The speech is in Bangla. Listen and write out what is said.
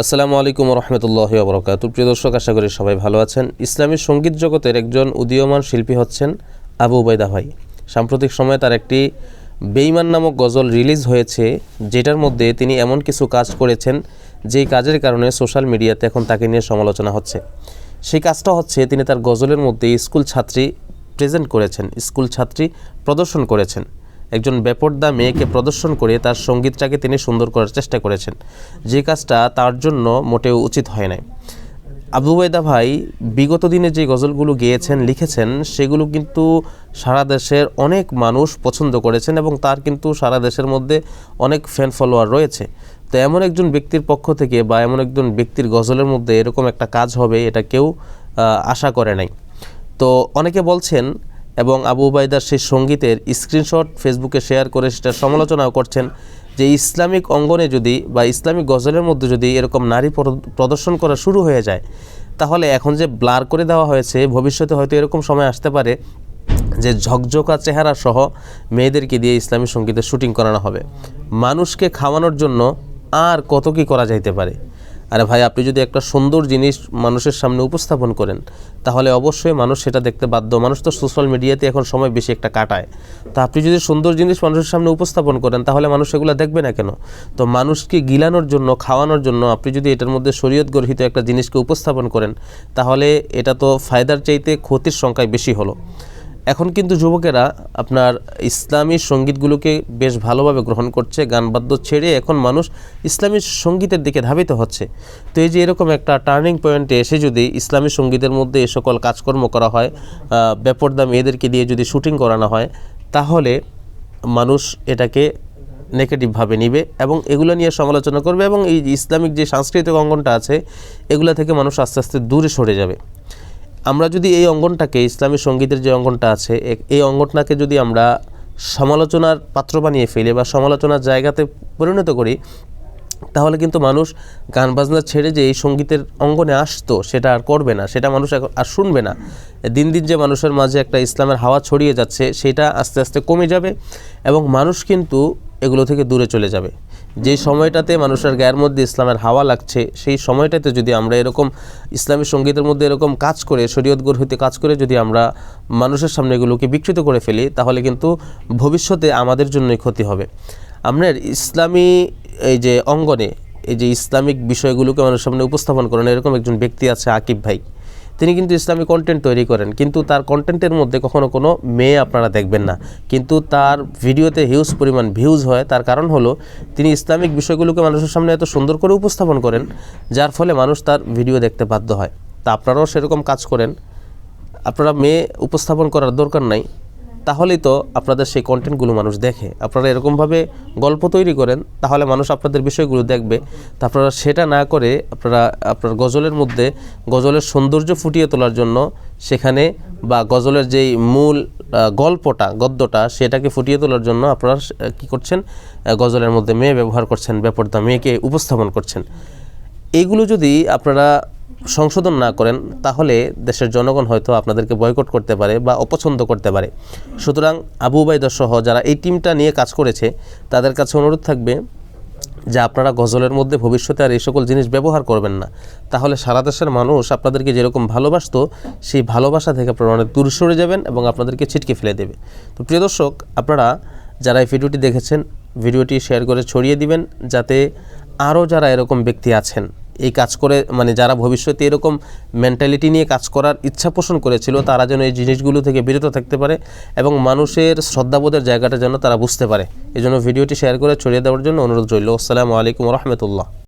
আসসালামু আলাইকুম রহমতুল্লাহি ওয়া বারাকাতুহু। প্রিয় দর্শক, আশা করি সবাই ভালো আছেন। ইসলামী সঙ্গীত জগতের একজন উদীয়মান শিল্পী হচ্ছেন আবু উবাইদা ভাই। সাম্প্রতিক সময়ে তার একটি বেঈমান নামক গজল রিলিজ হয়েছে, যেটার মধ্যে তিনি এমন কিছু কাজ করেছেন যেই কাজের কারণে সোশ্যাল মিডিয়াতে এখন তাকে নিয়ে সমালোচনা হচ্ছে। সেই কাজটা হচ্ছে, তিনি তার গজলের মধ্যে স্কুল ছাত্রী প্রেজেন্ট করেছেন, স্কুল ছাত্রী প্রদর্শন করেছেন। একজন বেপরদা মেয়েকে প্রদর্শন করে তার সঙ্গীতটাকে তিনি সুন্দর করার চেষ্টা করেছেন, যে কাজটা তার জন্য মোটেও উচিত হয় নাই। আবু উবাইদা ভাই বিগত দিনে যে গজলগুলো গেয়েছেন, লিখেছেন, সেগুলো কিন্তু সারা দেশের অনেক মানুষ পছন্দ করেছেন এবং তার কিন্তু সারা দেশের মধ্যে অনেক ফ্যান ফলোয়ার রয়েছে। তো এমন একজন ব্যক্তির পক্ষ থেকে বা এমন একজন ব্যক্তির গজলের মধ্যে এরকম একটা কাজ হবে, এটা কেউ আশা করে নাই। তো অনেকে বলছেন এবং আবু উবাইদার সেই সঙ্গীতের স্ক্রিনশট ফেসবুকে শেয়ার করে সেটার সমালোচনাও করছেন যে ইসলামিক অঙ্গনে যদি বা ইসলামিক গজলের মধ্যে যদি এরকম নারী প্রদর্শন করা শুরু হয়ে যায়, তাহলে এখন যে ব্লার করে দেওয়া হয়েছে, ভবিষ্যতে হয়তো এরকম সময় আসতে পারে যে ঝকঝকা চেহারা সহ মেয়েদেরকে দিয়ে ইসলামী সঙ্গীতের শুটিং করানো হবে। মানুষকে খাওয়ানোর জন্য আর কত কী করা যাইতে পারে। আরে ভাই, আপনি যদি একটা সুন্দর জিনিস মানুষের সামনে উপস্থাপন করেন, তাহলে অবশ্যই মানুষ সেটা দেখতে বাধ্য। মানুষ তো সোশ্যাল মিডিয়াতে এখন সময় বেশি একটা কাটায়। তো আপনি যদি সুন্দর জিনিস মানুষের সামনে উপস্থাপন করেন, তাহলে মানুষ এগুলো দেখবে না কেন? তো মানুষকে গিলানোর জন্য, খাওয়ানোর জন্য আপনি যদি এটার মধ্যে শরীয়ত গর্হিত একটা জিনিসকে উপস্থাপন করেন, তাহলে এটা তো ফায়দার চাইতে ক্ষতির সংখ্যায় বেশি হলো। এখন কিন্তু যুবকেরা আপনার ইসলামী সঙ্গীতগুলোকে বেশ ভালোভাবে গ্রহণ করছে, গান বাদ্য ছেড়ে এখন মানুষ ইসলামী সঙ্গীতের দিকে ধাবিত হচ্ছে। তো এই যে এরকম একটা টার্নিং পয়েন্টে এসে যদি ইসলামী সঙ্গীতের মধ্যে এ সকল কাজকর্ম করা হয়, বেপরদা মেয়েদেরকে দিয়ে যদি শুটিং করানো হয়, তাহলে মানুষ এটাকে নেগেটিভভাবে নিবে এবং এগুলো নিয়ে সমালোচনা করবে এবং এই ইসলামিক যে সাংস্কৃতিক অঙ্গনটা আছে, এগুলো থেকে মানুষ আস্তে আস্তে দূরে সরে যাবে। আমরা যদি এই অঙ্গনটাকে, ইসলামী সঙ্গীতের যে অঙ্গনটা আছে, এই অঙ্গনটাকে যদি আমরা সমালোচনার পাত্র বানিয়ে ফেলি বা সমালোচনার জায়গাতে পরিণত করি, তাহলে কিন্তু মানুষ গান বাজনা ছেড়ে যে এই সঙ্গীতের অঙ্গনে আসতো, সেটা আর করবে না, সেটা মানুষ আর শুনবে না। দিন দিন যে মানুষের মাঝে একটা ইসলামের হাওয়া ছড়িয়ে যাচ্ছে, সেটা আস্তে আস্তে কমে যাবে এবং মানুষ কিন্তু এগুলো থেকে দূরে চলে যাবে। যে সময়টাতে মানুষের গায়ের মধ্যে ইসলামের হাওয়া লাগছে, সেই সময়টাতে যদি আমরা এরকম ইসলামী সঙ্গীতের মধ্যে এরকম কাজ করে, শরীয়ত গর্হিত কাজ করে যদি আমরা মানুষের সামনে এগুলোকে বিকৃত করে ফেলি, তাহলে কিন্তু ভবিষ্যতে আমাদের জন্যই ক্ষতি হবে। আপনার ইসলামী এই যে অঙ্গনে এই যে ইসলামিক বিষয়গুলোকে মানুষের সামনে উপস্থাপন করেন, এরকম একজন ব্যক্তি আছে আকিব ভাই। তিনি কিন্তু ইসলামী কন্টেন্ট তৈরি করেন, কিন্তু তার কন্টেন্টের মধ্যে কখনো কোনো মেয়ে আপনারা দেখবেন না, কিন্তু তার ভিডিওতে হিউজ পরিমাণ ভিউজ হয়। তার কারণ হলো তিনি ইসলামিক বিষয়গুলোকে মানুষের সামনে এত সুন্দর করে উপস্থাপন করেন, যার ফলে মানুষ তার ভিডিও দেখতে বাধ্য হয়। তা আপনারাও সেরকম কাজ করেন। আপনারা মেয়ে উপস্থাপন করার দরকার নাই, তাহলেই তো আপনাদের সেই কন্টেন্টগুলো মানুষ দেখে। আপনারা এরকমভাবে গল্প তৈরি করেন, তাহলে মানুষ আপনাদের বিষয়গুলো দেখবে। তা আপনারা সেটা না করে আপনার গজলের মধ্যে গজলের সৌন্দর্য ফুটিয়ে তোলার জন্য সেখানে বা গজলের যেই মূল গল্পটা, গদ্যটা, সেটাকে ফুটিয়ে তোলার জন্য আপনারা কী করছেন? গজলের মধ্যে মেয়ে ব্যবহার করছেন, বেপরদা মেয়েকে উপস্থাপন করছেন। এইগুলো যদি আপনারা সংশোধন না করেন, তাহলে দেশের জনগণ হয়তো আপনাদেরকে বয়কট করতে পারে বা অপছন্দ করতে পারে। সুতরাং আবু উবাইদা সহ যারা এই টিমটা নিয়ে কাজ করেছে, তাদের কাছে অনুরোধ থাকবে যে আপনারা গজলের মধ্যে ভবিষ্যতে আর এই সকল জিনিস ব্যবহার করবেন না। তাহলে সারা দেশের মানুষ আপনাদেরকে যেরকম ভালোবাসতো, সেই ভালোবাসা থেকে আপনারা অনেক দূরে সরে যাবেন এবং আপনাদেরকে ছিটকে ফেলে দেবে। তো প্রিয় দর্শক, আপনারা যারা এই ভিডিওটি দেখেছেন, ভিডিওটি শেয়ার করে ছড়িয়ে দিবেন, যাতে আরও যারা এরকম ব্যক্তি আছেন এই কাজ করে, মানে যারা ভবিষ্যতে এরকম মেন্টালিটি নিয়ে কাজ করার ইচ্ছা পোষণ করেছিল, তারা যেন এই জিনিসগুলো থেকে বিরত থাকতে পারে এবং মানুষের শ্রদ্ধাবোধের জায়গাটা যেন তারা বুঝতে পারে। এই জন্য ভিডিওটি শেয়ার করে ছড়িয়ে দেওয়ার জন্য অনুরোধ রইল। আসসালামু আলাইকুম রহমতুল্লাহ।